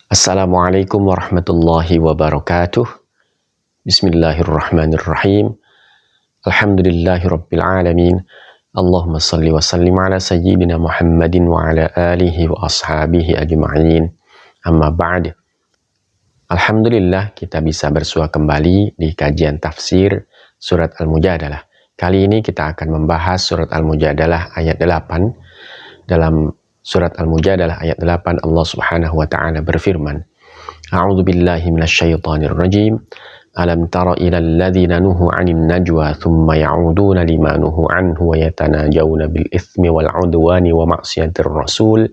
Assalamualaikum warahmatullahi wabarakatuh. Bismillahirrahmanirrahim. Alhamdulillahirabbil alamin. Allahumma salli wa sallim ala sayyidina Muhammadin wa ala alihi wa ashabihi ajma'in. Amma ba'd. Alhamdulillah kita bisa bersua kembali di kajian tafsir surat Al-Mujadalah. Kali ini kita akan membahas surat Al-Mujadalah ayat 8. Dalam surat Al-Mujadalah ayat 8 Allah Subhanahu wa taala berfirman, A'udzu billahi minasyaitonir rajim. Alam tara ilal ladzina nuhu 'anil najwa thumma ya'uduna lima nuhu anhu wa yatanajawna bil itsmi wal 'udwani wa ma'siyatir rasul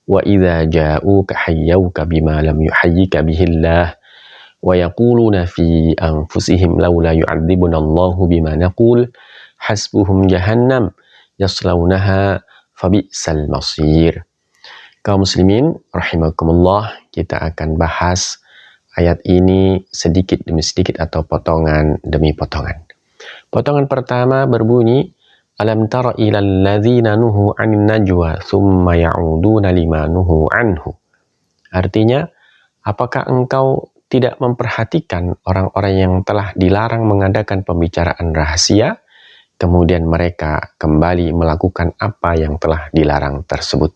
wa idza ja'uka hayyuka bima lam yuhayyika bihillah wa yaquluna fi anfusihim laula yu'adzibuna Allahu bima naqul hasbuhum jahannam yaslaunaha fabi'sal masir. Kaum muslimin rahimakumullah, kita akan bahas ayat ini sedikit demi sedikit atau potongan demi potongan. Potongan pertama berbunyi, Alam tara ilal ladzina nuhu 'anin najwa thumma ya'uduna lima nuhu anhu. Artinya, apakah engkau tidak memperhatikan orang-orang yang telah dilarang mengadakan pembicaraan rahasia, kemudian mereka kembali melakukan apa yang telah dilarang tersebut.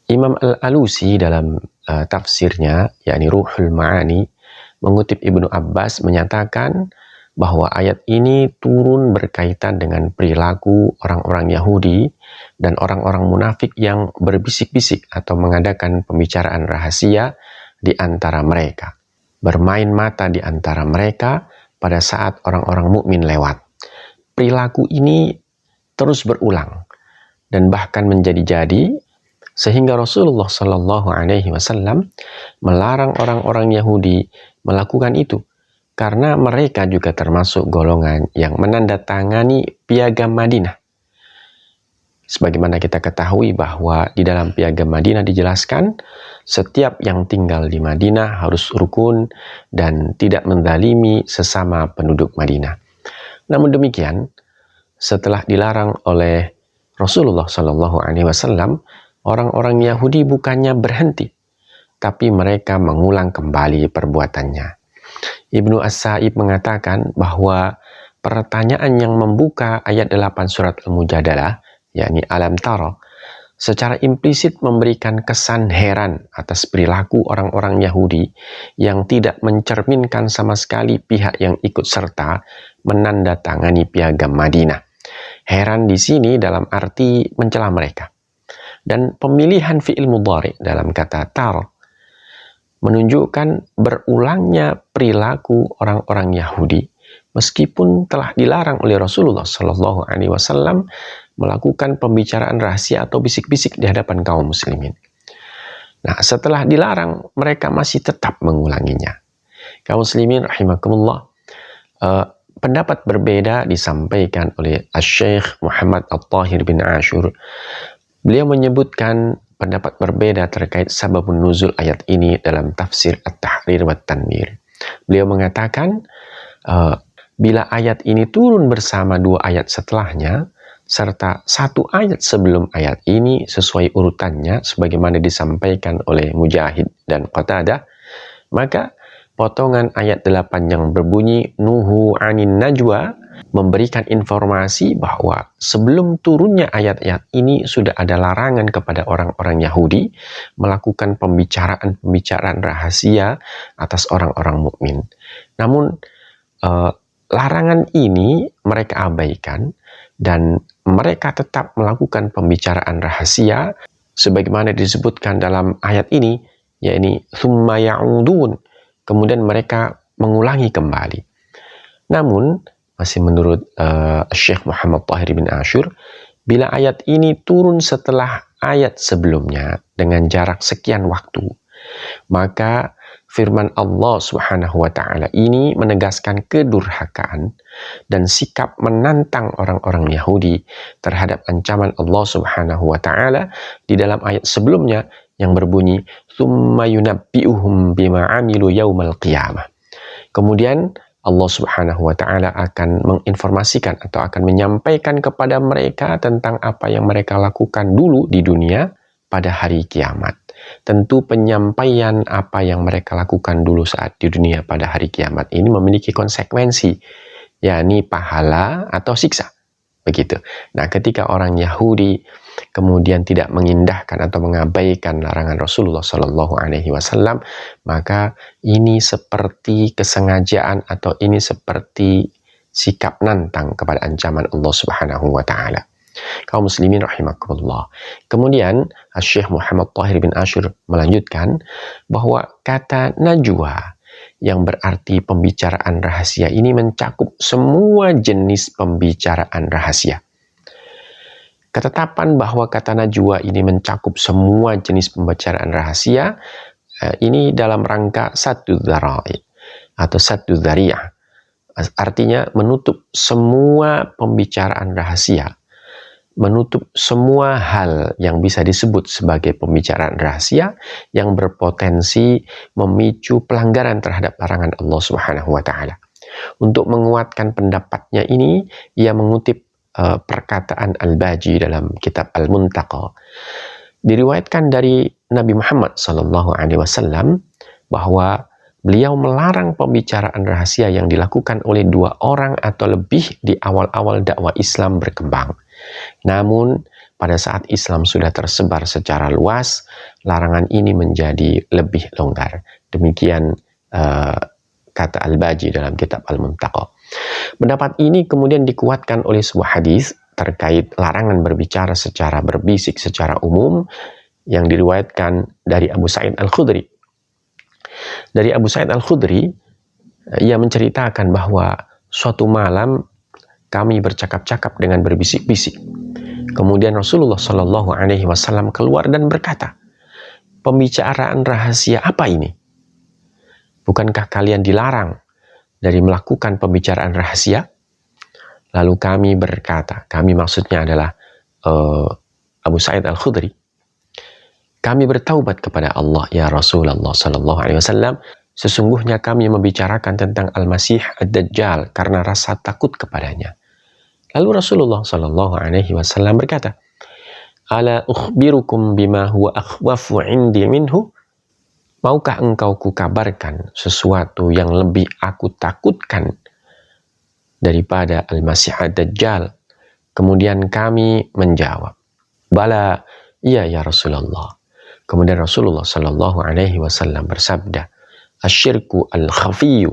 Imam Al-Alusi dalam tafsirnya, yakni Ruhul Ma'ani, mengutip Ibnu Abbas menyatakan bahwa ayat ini turun berkaitan dengan perilaku orang-orang Yahudi dan orang-orang munafik yang berbisik-bisik atau mengadakan pembicaraan rahasia di antara mereka, bermain mata di antara mereka pada saat orang-orang mukmin lewat. Perilaku ini terus berulang dan bahkan menjadi-jadi sehingga Rasulullah Shallallahu Alaihi Wasallam melarang orang-orang Yahudi melakukan itu karena mereka juga termasuk golongan yang menandatangani Piagam Madinah. Sebagaimana kita ketahui bahwa di dalam Piagam Madinah dijelaskan setiap yang tinggal di Madinah harus rukun dan tidak menzalimi sesama penduduk Madinah. Namun demikian, setelah dilarang oleh Rasulullah Shallallahu Alaihi Wasallam, orang-orang Yahudi bukannya berhenti, tapi mereka mengulang kembali perbuatannya. Ibnu As-Sa'ib mengatakan bahwa pertanyaan yang membuka ayat 8 surat Al-Mujadalah, yakni Alam Tara, secara implisit memberikan kesan heran atas perilaku orang-orang Yahudi yang tidak mencerminkan sama sekali pihak yang ikut serta menandatangani Piagam Madinah. Heran di sini dalam arti mencela mereka. Dan pemilihan fi'il mudhari dalam kata tar menunjukkan berulangnya perilaku orang-orang Yahudi meskipun telah dilarang oleh Rasulullah Shallallahu Alaihi Wasallam melakukan pembicaraan rahasia atau bisik-bisik di hadapan kaum muslimin. Nah, setelah dilarang, mereka masih tetap mengulanginya. Kaum muslimin rahimakumullah, pendapat berbeda disampaikan oleh Asy-Syaikh Muhammad At-Tahir bin Ashur. Beliau menyebutkan pendapat berbeda terkait sababun nuzul ayat ini dalam tafsir At-Tahrir wa Tanwir. Beliau mengatakan, bila ayat ini turun bersama dua ayat setelahnya, serta satu ayat sebelum ayat ini sesuai urutannya sebagaimana disampaikan oleh Mujahid dan Qatadah, maka potongan ayat 8 yang berbunyi Nuhu 'anin najwa memberikan informasi bahwa sebelum turunnya ayat-ayat ini sudah ada larangan kepada orang-orang Yahudi melakukan pembicaraan rahasia atas orang-orang mukmin. Namun larangan ini mereka abaikan dan mereka tetap melakukan pembicaraan rahasia sebagaimana disebutkan dalam ayat ini, yakni tsumma ya'udun, kemudian mereka mengulangi kembali. Namun masih menurut Syekh Muhammad Tahir bin Ashur, bila ayat ini turun setelah ayat sebelumnya dengan jarak sekian waktu, maka firman Allah Subhanahu wa taala ini menegaskan kedurhakaan dan sikap menantang orang-orang Yahudi terhadap ancaman Allah Subhanahu wa taala di dalam ayat sebelumnya yang berbunyi tsumma yunabbi'uhum bima 'amilu yaumal qiyamah. Kemudian Allah Subhanahu wa taala akan menginformasikan atau akan menyampaikan kepada mereka tentang apa yang mereka lakukan dulu di dunia pada hari kiamat. tentu penyampaian apa yang mereka lakukan dulu saat di dunia pada hari kiamat ini memiliki konsekuensi, yakni pahala atau siksa. Begitu. Nah, ketika orang Yahudi kemudian tidak mengindahkan atau mengabaikan larangan Rasulullah Shallallahu Alaihi Wasallam, maka ini seperti kesengajaan atau ini seperti sikap nantang kepada ancaman Allah Subhanahu Wa Taala. Kaum muslimin rahimakumullah. Kemudian Syekh Muhammad Tahir bin Ashur melanjutkan bahwa kata najwa yang berarti pembicaraan rahasia ini mencakup semua jenis pembicaraan rahasia. Ketetapan bahwa kata najwa ini mencakup semua jenis pembicaraan rahasia ini dalam rangka satu dzara'i atau satu dzariyah. Artinya menutup semua pembicaraan rahasia, menutup semua hal yang bisa disebut sebagai pembicaraan rahasia yang berpotensi memicu pelanggaran terhadap larangan Allah Subhanahu wa Ta'ala. Untuk menguatkan pendapatnya ini, ia mengutip perkataan Al-Baji dalam kitab Al-Muntaqa. Diriwayatkan dari Nabi Muhammad SAW bahwa beliau melarang pembicaraan rahasia yang dilakukan oleh 2 orang atau lebih di awal-awal dakwah Islam berkembang. Namun, pada saat Islam sudah tersebar secara luas, larangan ini menjadi lebih longgar. Demikian kata Al-Baji dalam kitab Al-Muntaqa. Pendapat ini kemudian dikuatkan oleh sebuah hadis terkait larangan berbicara secara berbisik secara umum yang diriwayatkan dari Abu Sa'id Al-Khudri. Dari Abu Sa'id Al-Khudri, ia menceritakan bahwa suatu malam kami bercakap-cakap dengan berbisik-bisik. Kemudian Rasulullah Shallallahu Alaihi Wasallam keluar dan berkata, pembicaraan rahasia apa ini? Bukankah kalian dilarang dari melakukan pembicaraan rahasia? Lalu kami berkata, kami maksudnya adalah Abu Sa'id Al-Khudri, kami bertaubat kepada Allah, ya Rasulullah Shallallahu Alaihi Wasallam. Sesungguhnya kami membicarakan tentang Al-Masih Ad-Dajjal karena rasa takut kepadanya. Lalu Rasulullah Shallallahu Alaihi Wasallam berkata, Ala ukhbirukum bima huwa akhwafu indi minhu? Maukah engkau kukabarkan sesuatu yang lebih aku takutkan daripada Al-Masih Ad-Dajjal? Kemudian kami menjawab, Bala, iya ya Rasulullah. Kemudian Rasulullah Shallallahu Alaihi Wasallam bersabda, Asyirku al-khafiyyu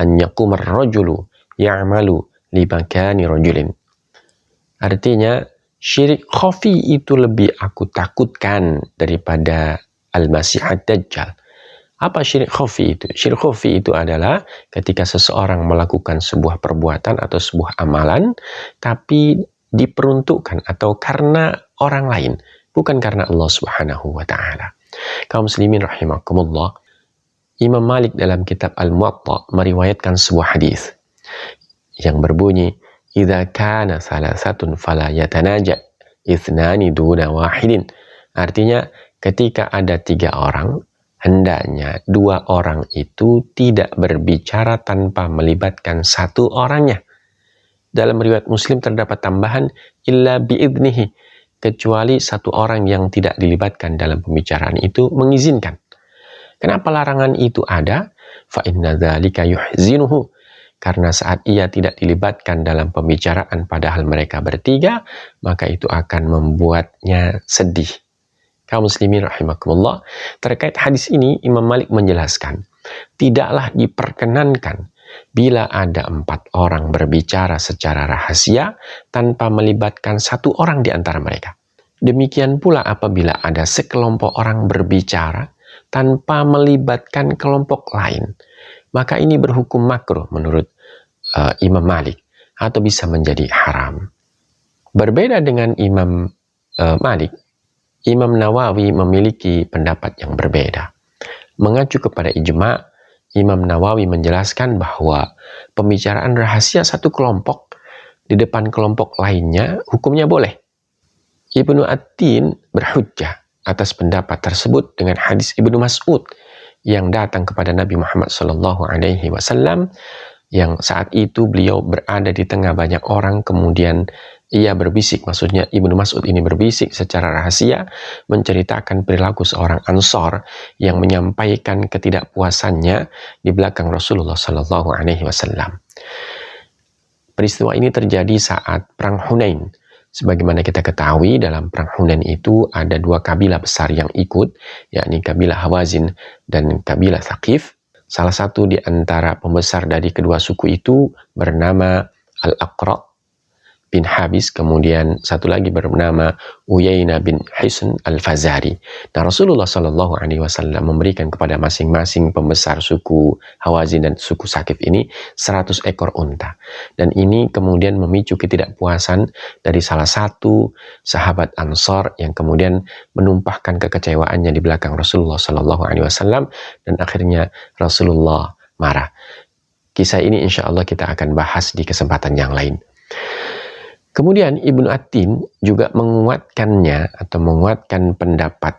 an yaquma ar-rajulu ya'malu li makani rajulin. Artinya, syirik khafi itu lebih aku takutkan daripada Al-Masih Ad-Dajjal. Apa syirik khafi itu? Syirik khafi itu adalah ketika seseorang melakukan sebuah perbuatan atau sebuah amalan, tapi diperuntukkan atau karena orang lain, bukan karena Allah Subhanahu wa Ta'ala. Kaum muslimin rahimakumullah, Imam Malik dalam kitab Al-Muwatta meriwayatkan sebuah hadis yang berbunyi, Idza kana salasatun fala yatanaja ithnani duna wahidin. Artinya, ketika ada 3 orang, hendaknya 2 orang itu tidak berbicara tanpa melibatkan 1 orangnya. Dalam riwayat Muslim terdapat tambahan illa biidnihi, kecuali 1 orang yang tidak dilibatkan dalam pembicaraan itu mengizinkan. Kenapa larangan itu ada? Fa inna dzalika yuhzinuhu, karena saat ia tidak dilibatkan dalam pembicaraan padahal mereka bertiga, maka itu akan membuatnya sedih. Kaum muslimin rahimakumullah, terkait hadis ini Imam Malik menjelaskan, tidaklah diperkenankan bila ada 4 orang berbicara secara rahasia tanpa melibatkan 1 orang di antara mereka. Demikian pula apabila ada sekelompok orang berbicara tanpa melibatkan kelompok lain, maka ini berhukum makruh menurut Imam Malik atau bisa menjadi haram. Berbeda dengan Imam Malik, Imam Nawawi memiliki pendapat yang berbeda. Mengacu kepada ijma', Imam Nawawi menjelaskan bahwa pembicaraan rahasia 1 kelompok di depan kelompok lainnya hukumnya boleh. Ibnu At-Tin berhujjah atas pendapat tersebut dengan hadis Ibnu Mas'ud yang datang kepada Nabi Muhammad SAW, yang saat itu beliau berada di tengah banyak orang, kemudian ia berbisik, maksudnya Ibnu Mas'ud ini berbisik secara rahasia menceritakan perilaku seorang Ansor yang menyampaikan ketidakpuasannya di belakang Rasulullah Sallallahu Alaihi Wasallam. Peristiwa ini terjadi saat Perang Hunain. Sebagaimana kita ketahui, dalam Perang Hunain itu ada dua kabilah besar yang ikut, yakni kabilah Hawazin dan kabilah Thaqif. Salah satu di antara pembesar dari kedua suku itu bernama Al-Aqra' bin Habis, kemudian satu lagi bernama Uyainah bin Hisn Al-Fazari. Nah, Rasulullah Shallallahu Alaihi Wasallam memberikan kepada masing-masing pembesar suku Hawazin dan suku Thaqif ini 100 ekor unta. Dan ini kemudian memicu ketidakpuasan dari salah satu sahabat Ansor yang kemudian menumpahkan kekecewaannya di belakang Rasulullah Shallallahu Alaihi Wasallam, dan akhirnya Rasulullah marah. Kisah ini insya Allah kita akan bahas di kesempatan yang lain. Kemudian Ibnu Atin juga menguatkannya atau menguatkan pendapat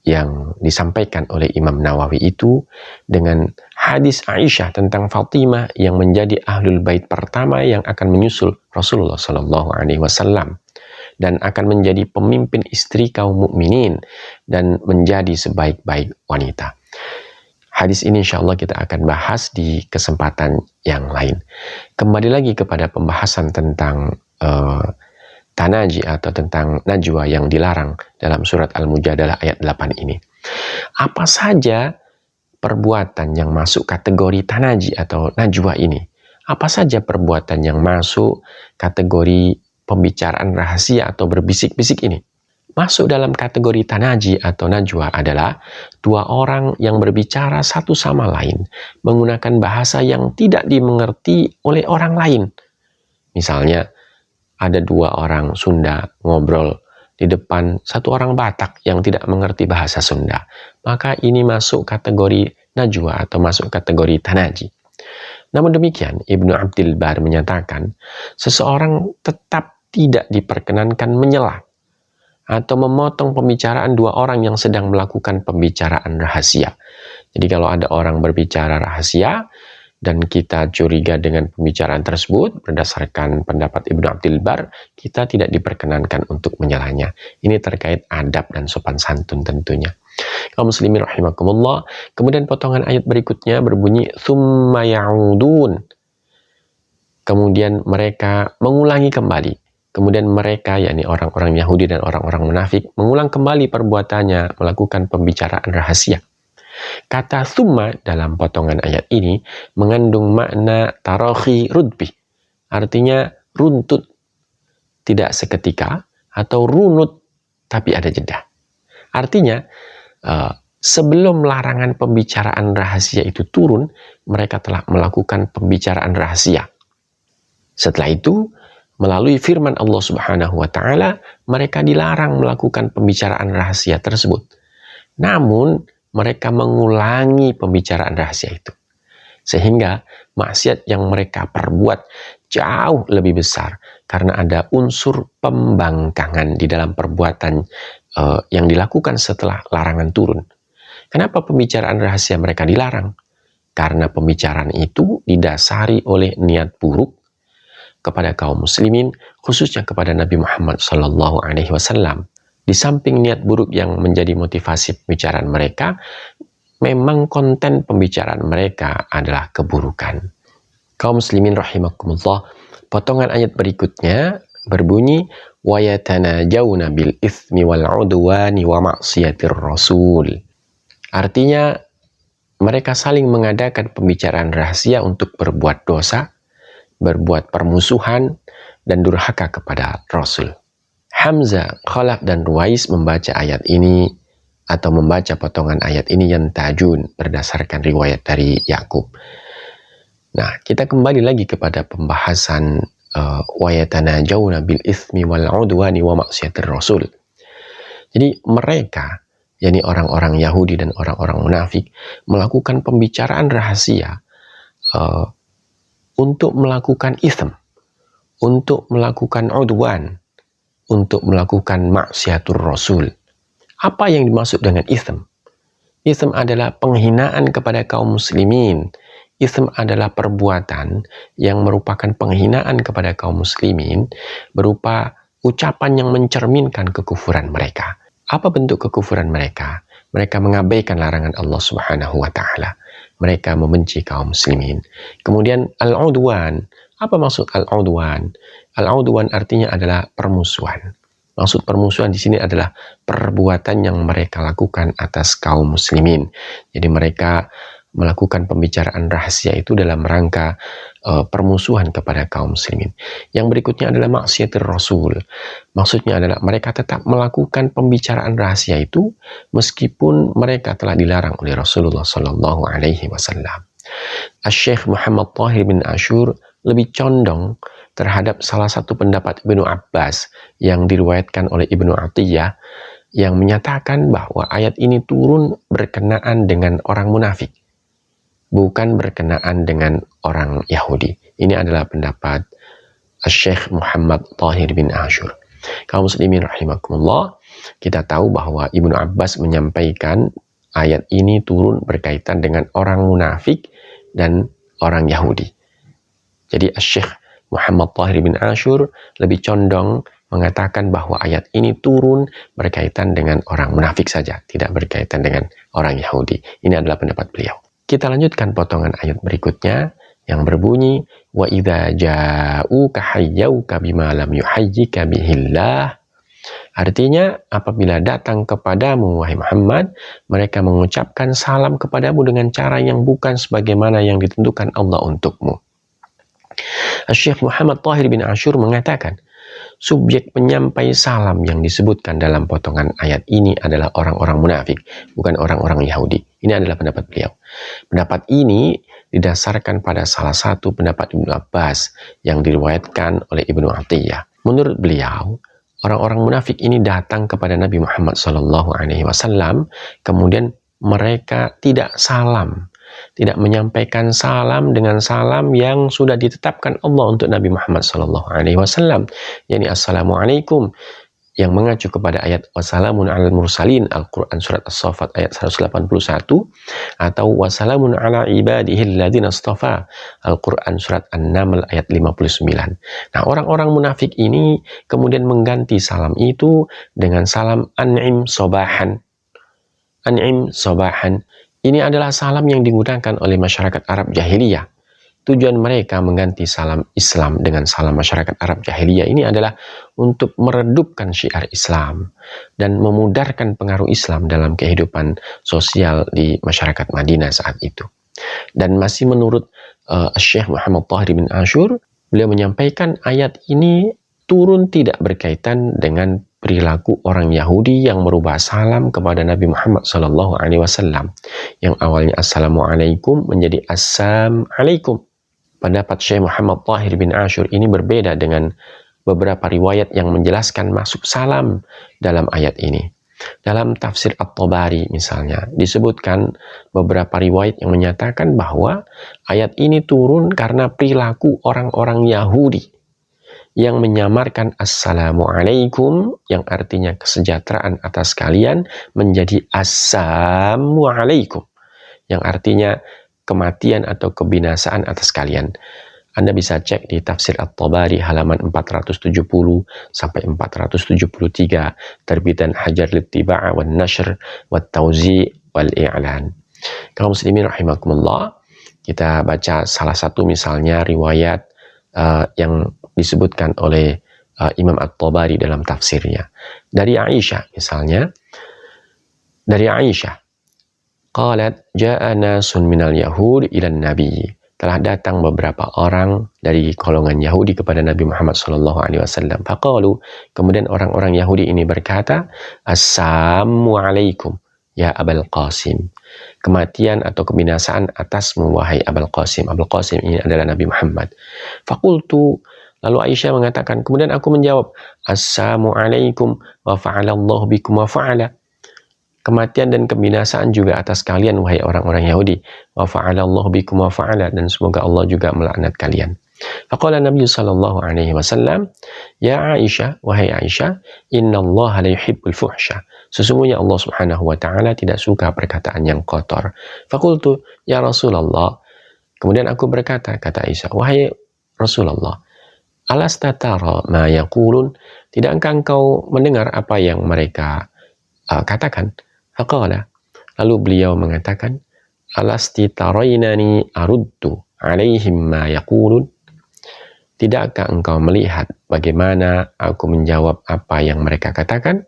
yang disampaikan oleh Imam Nawawi itu dengan hadis Aisyah tentang Fatimah yang menjadi ahlul bait pertama yang akan menyusul Rasulullah Shallallahu Alaihi Wasallam dan akan menjadi pemimpin istri kaum mukminin dan menjadi sebaik-baik wanita. Hadis ini insya Allah kita akan bahas di kesempatan yang lain. Kembali lagi kepada pembahasan tentang tanaji atau tentang najwa yang dilarang dalam surat Al-Mujadalah ayat 8 ini. Apa saja perbuatan yang masuk kategori tanaji atau najwa ini? Apa saja perbuatan yang masuk kategori pembicaraan rahasia atau berbisik-bisik ini? Masuk dalam kategori tanaji atau najwa adalah dua orang yang berbicara satu sama lain menggunakan bahasa yang tidak dimengerti oleh orang lain. Misalnya, ada dua orang Sunda ngobrol di depan satu orang Batak yang tidak mengerti bahasa Sunda. Maka ini masuk kategori najwa atau masuk kategori tanaji. Namun demikian, Ibnu Abdul Bar menyatakan, seseorang tetap tidak diperkenankan menyela atau memotong pembicaraan dua orang yang sedang melakukan pembicaraan rahasia. Jadi kalau ada orang berbicara rahasia dan kita curiga dengan pembicaraan tersebut, berdasarkan pendapat Ibnu Abdul Bar, kita tidak diperkenankan untuk menyelanya. Ini terkait adab dan sopan santun tentunya. Kaum muslimin rahimakumullah. Kemudian potongan ayat berikutnya berbunyi tsumma ya'udun. Kemudian mereka mengulangi kembali. Kemudian mereka, yakni orang-orang Yahudi dan orang-orang munafik, mengulang kembali perbuatannya, melakukan pembicaraan rahasia. Kata tsumma dalam potongan ayat ini mengandung makna tarakhi rudbi. Artinya runtut, tidak seketika, atau runut, tapi ada jeda. Artinya, sebelum larangan pembicaraan rahasia itu turun, mereka telah melakukan pembicaraan rahasia. Setelah itu, melalui firman Allah Subhanahu wa Ta'ala, mereka dilarang melakukan pembicaraan rahasia tersebut. Namun, mereka mengulangi pembicaraan rahasia itu. Sehingga maksiat yang mereka perbuat jauh lebih besar karena ada unsur pembangkangan di dalam perbuatan yang dilakukan setelah larangan turun. Kenapa pembicaraan rahasia mereka dilarang? Karena pembicaraan itu didasari oleh niat buruk kepada kaum muslimin, khususnya kepada Nabi Muhammad Sallallahu Alaihi Wasallam. Di samping niat buruk yang menjadi motivasi pembicaraan mereka, memang konten pembicaraan mereka adalah keburukan. Kaum muslimin rahimakumullah, potongan ayat berikutnya berbunyi wa yatanajawna bil itsmi wal udwani wa ma'siyatir rasul. Artinya mereka saling mengadakan pembicaraan rahasia untuk berbuat dosa, berbuat permusuhan, dan durhaka kepada Rasul. Hamzah, Khalaf, dan Ruwais membaca ayat ini atau membaca potongan ayat ini yantajun berdasarkan riwayat dari Yakub. Nah, kita kembali lagi kepada pembahasan wa yatanajawna bil itsmi wal udwani wa ma'siyatir rasul. Jadi mereka, yakni orang-orang Yahudi dan orang-orang munafik, melakukan pembicaraan rahasia untuk melakukan itsm, untuk melakukan udwan, untuk melakukan maksiatur rasul. Apa yang dimaksud dengan itsm? Itsm adalah penghinaan kepada kaum muslimin. Ism adalah perbuatan yang merupakan penghinaan kepada kaum muslimin berupa ucapan yang mencerminkan kekufuran mereka. Apa bentuk kekufuran mereka? Mereka mengabaikan larangan Allah Subhanahu wa taala. Mereka membenci kaum muslimin. Kemudian al-udwan. Apa maksud al-udwan? Al-udwan artinya adalah permusuhan. Maksud permusuhan di sini adalah perbuatan yang mereka lakukan atas kaum muslimin. Jadi mereka melakukan pembicaraan rahasia itu dalam rangka permusuhan kepada kaum muslimin. Yang berikutnya adalah maksiatir Rasul. Maksudnya adalah mereka tetap melakukan pembicaraan rahasia itu meskipun mereka telah dilarang oleh Rasulullah Sallallahu Alaihi Wasallam. Syekh Muhammad Tahir bin Ashur lebih condong terhadap salah satu pendapat Ibnu Abbas yang diriwayatkan oleh Ibnu Atiyah yang menyatakan bahwa ayat ini turun berkenaan dengan orang munafik, bukan berkenaan dengan orang Yahudi. Ini adalah pendapat Syekh Muhammad Tahir bin Ashur. Kaum muslimin rahimakumullah, kita tahu bahwa Ibnu Abbas menyampaikan ayat ini turun berkaitan dengan orang munafik dan orang Yahudi. Jadi Syekh Muhammad Tahir bin Ashur lebih condong mengatakan bahwa ayat ini turun berkaitan dengan orang munafik saja, tidak berkaitan dengan orang Yahudi. Ini adalah pendapat beliau. Kita lanjutkan potongan ayat berikutnya yang berbunyi wa idza ja'uka hayyuka bima lam yuhayyika bihillah. Artinya, apabila datang kepadamu wahai Muhammad, mereka mengucapkan salam kepadamu dengan cara yang bukan sebagaimana yang ditentukan Allah untukmu. Syekh Muhammad Tahir bin Ashur mengatakan, subjek penyampai salam yang disebutkan dalam potongan ayat ini adalah orang-orang munafik, bukan orang-orang Yahudi. Ini adalah pendapat beliau. Pendapat ini didasarkan pada salah satu pendapat Ibnu Abbas yang diriwayatkan oleh Ibnu Atiyah. Menurut beliau, orang-orang munafik ini datang kepada Nabi Muhammad SAW, kemudian mereka tidak salam, tidak menyampaikan salam dengan salam yang sudah ditetapkan Allah untuk Nabi Muhammad SAW, yakni Assalamualaikum, yang mengacu kepada ayat Wassalamun alal mursalin, Al-Quran Surat As-Saffat ayat 181, atau Wassalamun ala ibadihil ladina astafa, Al-Quran Surat An-Naml ayat 59. Nah, orang-orang munafik ini kemudian mengganti salam itu dengan salam an'im sobahan. An'im sobahan. Ini adalah salam yang digunakan oleh masyarakat Arab Jahiliyah. Tujuan mereka mengganti salam Islam dengan salam masyarakat Arab Jahiliyah ini adalah untuk meredupkan syiar Islam dan memudarkan pengaruh Islam dalam kehidupan sosial di masyarakat Madinah saat itu. Dan masih menurut Syekh Muhammad Tahir bin Ashur, beliau menyampaikan ayat ini turun tidak berkaitan dengan perilaku orang Yahudi yang merubah salam kepada Nabi Muhammad SAW, yang awalnya Assalamualaikum menjadi Assalamualaikum. Pendapat Syekh Muhammad Tahir bin Ashur ini berbeda dengan beberapa riwayat yang menjelaskan maksud salam dalam ayat ini. Dalam tafsir At-Tabari misalnya, disebutkan beberapa riwayat yang menyatakan bahwa ayat ini turun karena perilaku orang-orang Yahudi yang menyamarkan Assalamualaikum, yang artinya kesejahteraan atas kalian, menjadi Assalamualaikum, yang artinya kematian atau kebinasaan atas kalian. Anda bisa cek di tafsir At-Tabari halaman 470 sampai 473, terbitan Hajar Littiba' wal Nashr wat Tauzi' wal I'lan. Kaum muslimin rahimakumullah, kita baca salah satu misalnya riwayat yang disebutkan oleh Imam At-Tabari dalam tafsirnya. Dari Aisyah misalnya, dari Aisyah, qalat ja'a nasun minal yahud ilan nabi, telah datang beberapa orang dari golongan Yahudi kepada Nabi Muhammad SAW. Faqalu, kemudian orang-orang Yahudi ini berkata, Assalamualaikum ya Abul Qasim, kematian atau kebinasaan atasmu wahai Abul Qasim. Abul Qasim ini adalah Nabi Muhammad. Faqultu, lalu Aisyah mengatakan, kemudian aku menjawab, Assalamualaikum wa fa'alallahu bikum wa fa'ala, kematian dan kebinasaan juga atas kalian wahai orang-orang Yahudi, wa fa'alallahu bikum wa fa'ala, dan semoga Allah juga melaknat kalian. Faqala Nabi sallallahu alaihi wasallam, ya Aisyah, wahai Aisyah, innallaha la yuhibbul fuhsya, sesungguhnya Allah Subhanahu wa taala tidak suka perkataan yang kotor. Faqultu ya Rasulullah, Kemudian aku berkata, kata Aisyah, wahai Rasulullah, alasta tara ma yaqulun, tidakkah engkau mendengar apa yang mereka katakan? Faqala, lalu beliau mengatakan, alasti tarainani aruddu alaihim ma yaqulun, tidakkah engkau melihat bagaimana aku menjawab apa yang mereka katakan?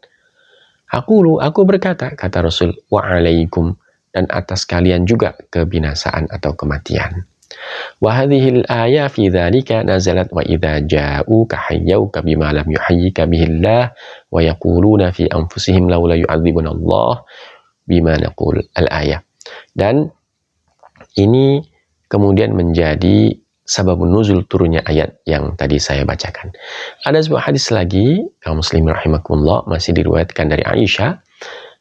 Aku berkata, kata Rasul, wa alaikum, dan atas kalian juga kebinasaan atau kematian. Wa hadhil ayat fi dzalika nazalat wa idza ja'uka hayyuka bima lam yuhayyika bihillah wa yaquluna fi anfusihim laula yu'adzibuna Allah bima naqul al-ayah. Dan ini kemudian menjadi sababun nuzul turunnya ayat yang tadi saya bacakan. Ada sebuah hadis lagi, kaum muslimin rahimakumullah, masih diriwayatkan dari Aisyah.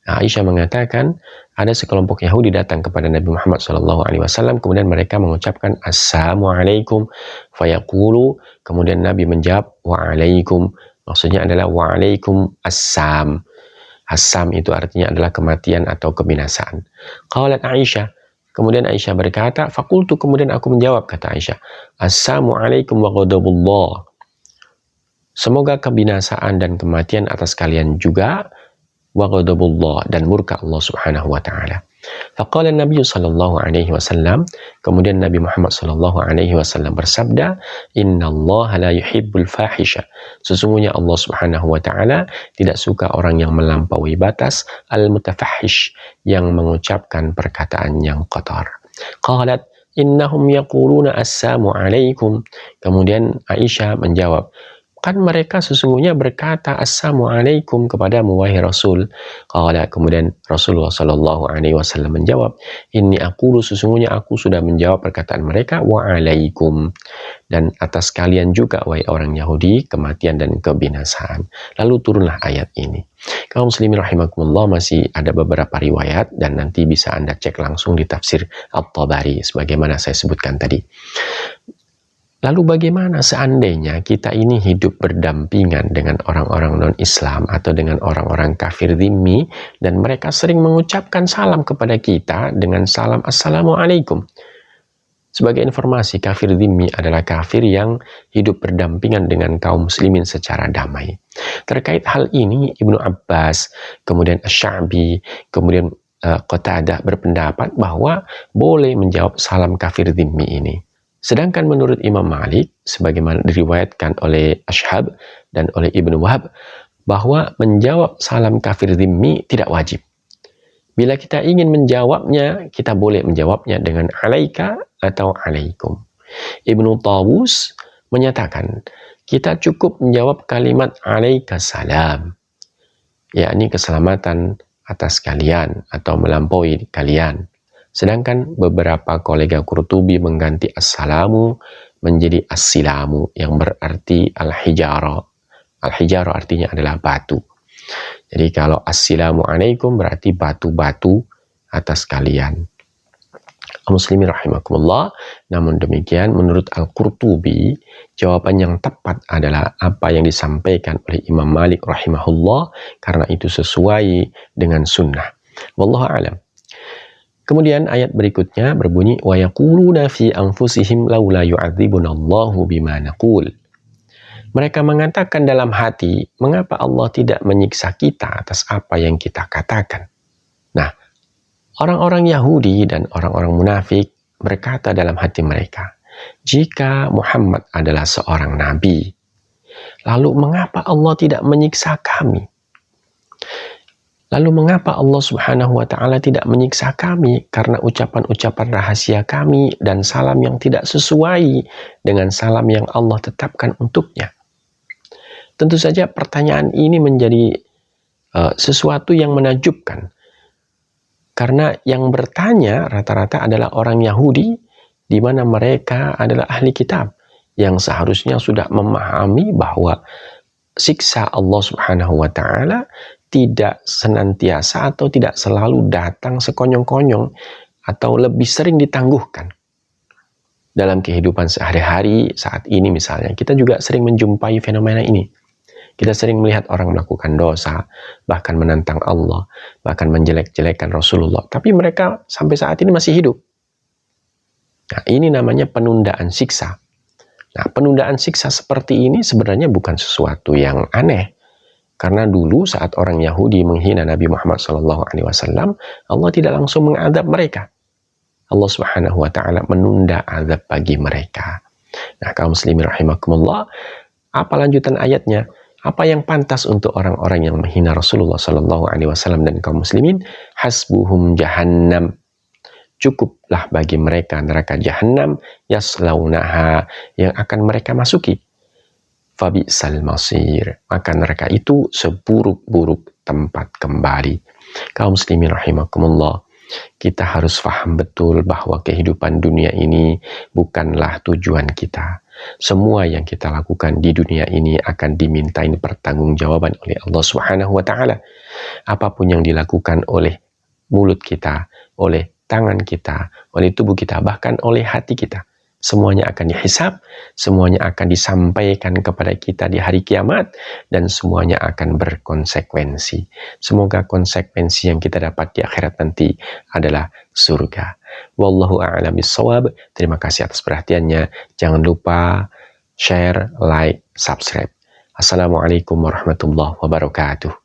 Aisyah mengatakan, ada sekelompok Yahudi datang kepada Nabi Muhammad SAW, kemudian mereka mengucapkan Assalamualaikum, fayaqulu, kemudian Nabi menjawab Waalaikum, maksudnya adalah Waalaikum assam. Assam itu artinya adalah kematian atau kebinasaan. Qalat Aisyah, kemudian Aisyah berkata, fakultu, kemudian aku menjawab, kata Aisyah, Assalamualaikum wa ghadabullah. Semoga kebinasaan dan kematian atas kalian juga, wa ghadabullah, dan murka Allah Subhanahu wa taala. Faqala Nabi sallallahu alaihi wasallam, kemudian Nabi Muhammad sallallahu alaihi wasallam bersabda, innallaha la yuhibbul fahisha, sesungguhnya Allah Subhanahu wa taala tidak suka orang yang melampaui batas, al-mutafahish, yang mengucapkan perkataan yang kotor. Qalat innahum yaquluna assalamu alaikum, kemudian Aisyah menjawab, kan mereka sesungguhnya berkata Assalamualaikum kepadamu wahai Rasul. Kemudian Rasulullah Shallallahu Alaihi Wasallam menjawab, ini aku sesungguhnya aku sudah menjawab perkataan mereka waalaikum, dan atas kalian juga wahai orang Yahudi kematian dan kebinasaan. Lalu turunlah ayat ini. Kaum muslimin rahimakumullah, masih ada beberapa riwayat dan nanti bisa Anda cek langsung di tafsir At-Tabari sebagaimana saya sebutkan tadi. Lalu bagaimana seandainya kita ini hidup berdampingan dengan orang-orang non-Islam atau dengan orang-orang kafir dhimmi, dan mereka sering mengucapkan salam kepada kita dengan salam Assalamualaikum. Sebagai informasi, kafir dhimmi adalah kafir yang hidup berdampingan dengan kaum muslimin secara damai. Terkait hal ini, Ibnu Abbas, kemudian Asy-Sya'bi, kemudian Qatadah berpendapat bahwa boleh menjawab salam kafir dhimmi ini. Sedangkan menurut Imam Malik, sebagaimana diriwayatkan oleh Ashhab dan oleh Ibnu Wahab, bahwa menjawab salam kafir dhimmi tidak wajib. Bila kita ingin menjawabnya, kita boleh menjawabnya dengan alaika atau alaikum. Ibnu Tawus menyatakan, kita cukup menjawab kalimat alaika salam, yakni keselamatan atas kalian atau melampaui kalian. Sedangkan beberapa kolega Qurtubi mengganti assalamu menjadi assilamu yang berarti al-hijara. Al-hijara artinya adalah batu. Jadi kalau assalamu alaikum berarti batu-batu atas kalian. Muslimin rahimakumullah, namun demikian menurut Al-Qurtubi, jawaban yang tepat adalah apa yang disampaikan oleh Imam Malik rahimahullah, karena itu sesuai dengan sunnah. Wallahu a'lam. Kemudian ayat berikutnya berbunyi wa yaquluna fi anfusihim laula yu'adzibunallahu bima naqul. Mereka mengatakan dalam hati, mengapa Allah tidak menyiksa kita atas apa yang kita katakan? Nah, orang-orang Yahudi dan orang-orang munafik berkata dalam hati mereka, jika Muhammad adalah seorang nabi, lalu mengapa Allah tidak menyiksa kami? Lalu mengapa Allah Subhanahu wa taala tidak menyiksa kami karena ucapan-ucapan rahasia kami dan salam yang tidak sesuai dengan salam yang Allah tetapkan untuknya? Tentu saja pertanyaan ini menjadi sesuatu yang menakjubkan. Karena yang bertanya rata-rata adalah orang Yahudi, di mana mereka adalah ahli kitab yang seharusnya sudah memahami bahwa siksa Allah Subhanahu wa taala tidak senantiasa atau tidak selalu datang sekonyong-konyong atau lebih sering ditangguhkan. Dalam kehidupan sehari-hari saat ini misalnya, kita juga sering menjumpai fenomena ini. Kita sering melihat orang melakukan dosa, bahkan menantang Allah, bahkan menjelek-jelekan Rasulullah. Tapi mereka sampai saat ini masih hidup. Nah, ini namanya penundaan siksa. Nah, penundaan siksa seperti ini sebenarnya bukan sesuatu yang aneh. Karena dulu saat orang Yahudi menghina Nabi Muhammad SAW, Allah tidak langsung mengadab mereka. Allah Subhanahu wa Ta'ala menunda azab bagi mereka. Nah, kaum muslimin rahimakumullah, apa lanjutan ayatnya? Apa yang pantas untuk orang-orang yang menghina Rasulullah SAW dan kaum muslimin? Hasbuhum jahannam. Cukuplah bagi mereka neraka jahanam, yaslaunaha, yang akan mereka masuki. Fabi'sal masir, maka neraka itu seburuk-buruk tempat kembali. Kaum muslimin rahimakumullah, kita harus paham betul bahwa kehidupan dunia ini bukanlah tujuan kita. Semua yang kita lakukan di dunia ini akan dimintain pertanggungjawaban oleh Allah Subhanahu wa Ta'ala. Apapun yang dilakukan oleh mulut kita, oleh tangan kita, oleh tubuh kita, bahkan oleh hati kita, semuanya akan dihisab, semuanya akan disampaikan kepada kita di hari kiamat, dan semuanya akan berkonsekuensi. Semoga konsekuensi yang kita dapat di akhirat nanti adalah surga. Wallahu a'lam bishawab. Terima kasih atas perhatiannya. Jangan lupa share, like, subscribe. Assalamualaikum warahmatullahi wabarakatuh.